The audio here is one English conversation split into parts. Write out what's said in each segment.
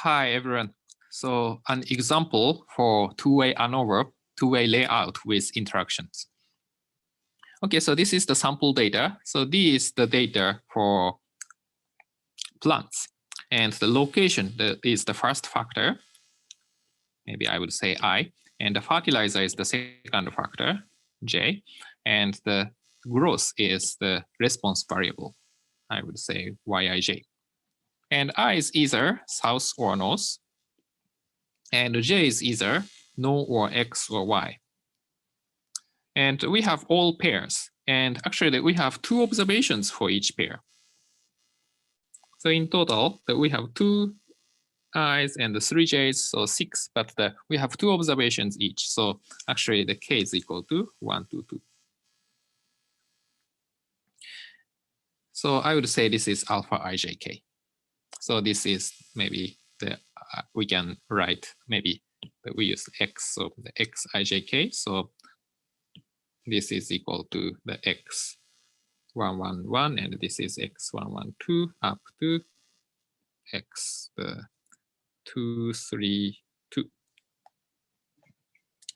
Hi, everyone. So an example for two-way Anova, two-way layout with interactions. Okay, so this is the sample data. So this is the data for plants. And the location is the first factor. Maybe I would say I. And the fertilizer is the second factor, J. And the growth is the response variable. I would say Yij. And I is either south or north. And J is either no or X or Y. And we have all pairs. And actually we have 2 observations for each pair. So in total, we have 2 I's and 3 J's, so 6, but we have 2 observations each. So actually the K is equal to 1, 2, 2. So I would say this is alpha ijk. So this is maybe we can write maybe that we use X, so the X ijk. So this is equal to the X111, and this is X112 up to X232.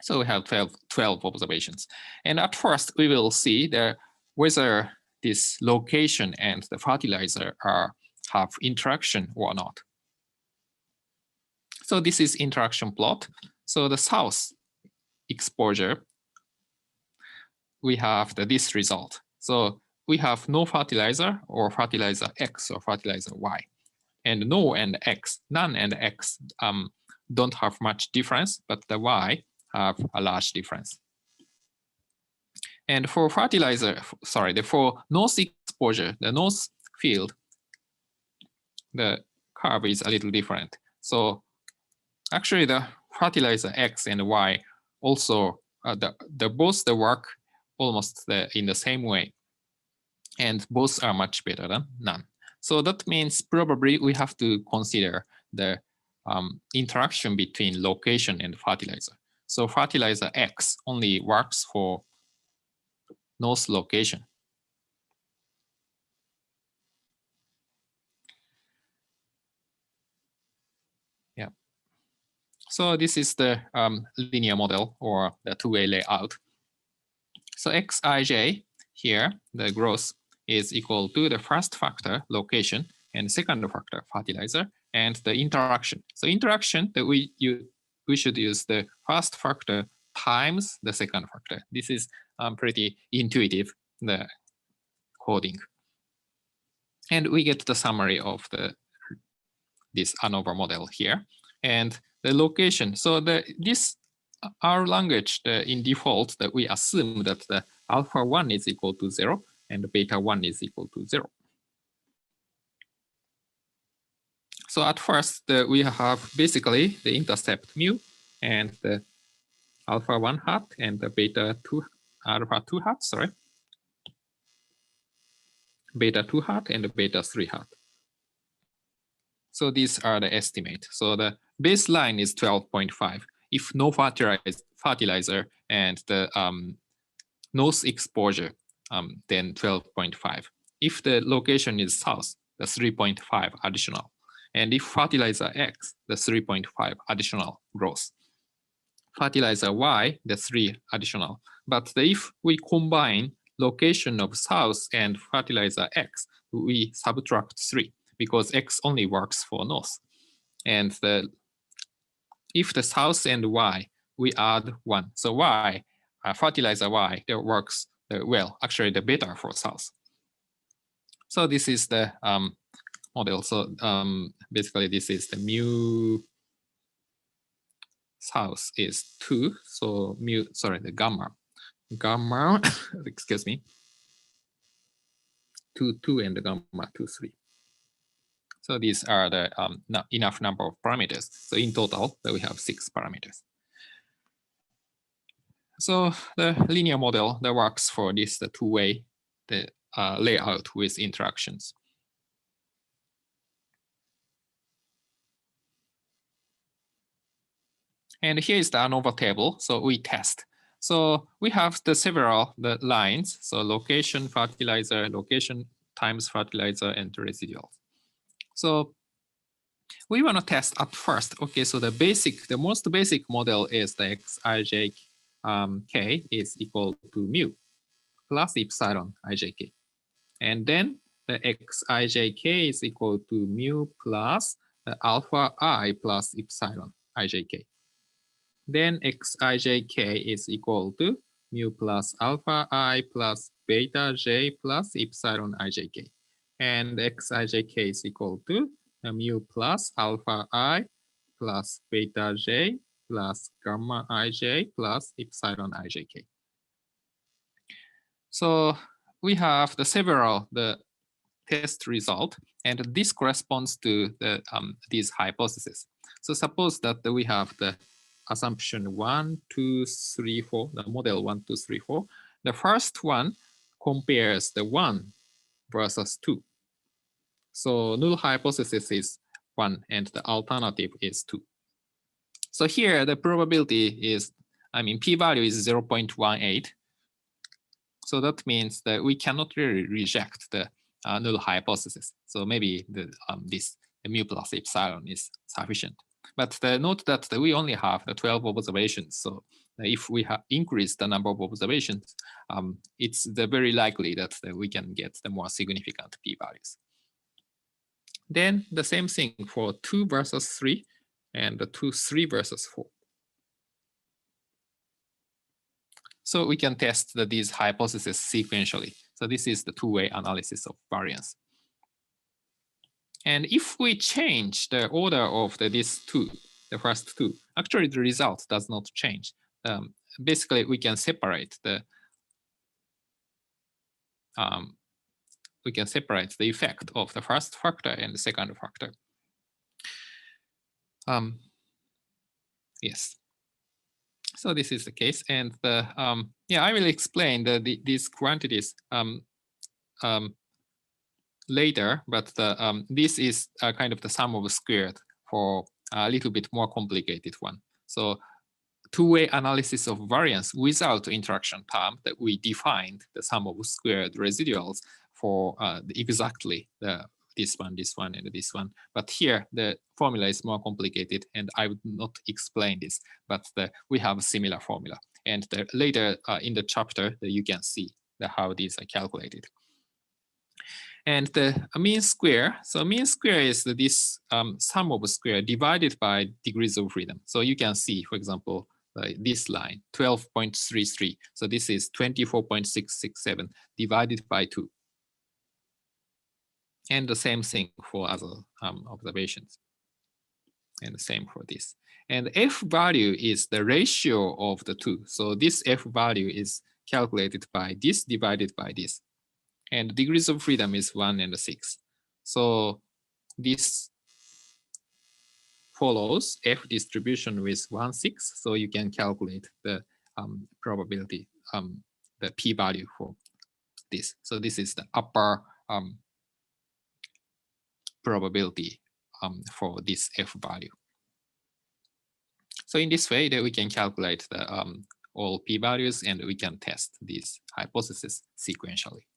So we have 12 observations. And at first, we will see whether this location and the fertilizer have interaction or not. So this is interaction plot. So the south exposure, we have this result. So we have no fertilizer or fertilizer X or fertilizer Y. And no and X, none and X don't have much difference, but the Y have a large difference. And for fertilizer, for north exposure, the north field, the curve is a little different. So actually the fertilizer X and Y also, both work almost in the same way. And both are much better than none. So that means probably we have to consider the interaction between location and fertilizer. So fertilizer X only works for north location. Yeah. So this is the linear model or the two-way layout. So Xij here, the growth is equal to the first factor, location, and second factor, fertilizer, and the interaction. So interaction that we should use the first factor times the second factor. This is pretty intuitive, the coding. And we get the summary of this Anova model here. And the location, so our language in default that we assume that the alpha 1 is equal to 0 and beta 1 is equal to 0. So at first we have basically the intercept mu and the alpha 1 hat and the alpha 2 hat, beta 2 hat and the beta 3 hat. So these are the estimate. So the baseline is 12.5. If no fertilizer and the north exposure, then 12.5. If the location is south, the 3.5 additional. And if fertilizer X, the 3.5 additional growth. Fertilizer Y, the 3 additional. But if we combine location of south and fertilizer X, we subtract 3 because X only works for north. And if the south and Y, we add 1. So Y, fertilizer Y, that works well, actually the better for south. So this is the model. So basically this is the mu south is 2. So the gamma, excuse me, 2 and the gamma 2, 3. So these are the enough number of parameters. So in total, we have 6 parameters. So the linear model that works for this two-way layout with interactions. And here is the Anova table. So we test. So we have several lines. So location, fertilizer, location times fertilizer, and residuals. So we want to test at first. Okay, so the most basic model is the xijk k is equal to mu plus epsilon ijk. And then the xijk is equal to mu plus the alpha I plus epsilon ijk. Then xijk is equal to mu plus alpha I plus beta j plus epsilon ijk. And xijk is equal to mu plus alpha I plus beta j plus gamma ij plus epsilon ijk. So we have the several test result, and this corresponds to these hypotheses. So suppose that we have the assumption 1, 2, 3, 4, the model 1, 2, 3, 4. The first one compares the 1 versus 2. So null hypothesis is 1 and the alternative is 2. So here the probability is, p-value is 0.18. So that means that we cannot really reject the null hypothesis. So maybe the mu plus epsilon is sufficient. But note that we only have the 12 observations. So if we have increased the number of observations, it's very likely that we can get the more significant p-values. Then the same thing for 2 versus 3 and the 2, 3 versus 4. So we can test these hypotheses sequentially. So this is the two-way analysis of variance. And if we change the order of these two, the first two, actually the result does not change. Basically, we can separate the effect of the first factor and the second factor. Yes. So this is the case, and I will explain these quantities later, but this is kind of the sum of squared for a little bit more complicated one. So two-way analysis of variance without interaction term, that we defined the sum of squared residuals for exactly this one, and this one. But here the formula is more complicated, and I would not explain this, but we have a similar formula. And later in the chapter, you can see how these are calculated. And the mean square, so mean square is this sum of square divided by degrees of freedom. So you can see, for example, this line, 12.33. So this is 24.667 divided by 2. And the same thing for other observations. And the same for this. And f value is the ratio of the two. So this f value is calculated by this divided by this. And degrees of freedom is 1 and 6. So this follows f distribution with 1, 6. So you can calculate the probability, the p-value for this. So this is the upper probability for this f value. So in this way, that we can calculate the all p-values, and we can test these hypotheses sequentially.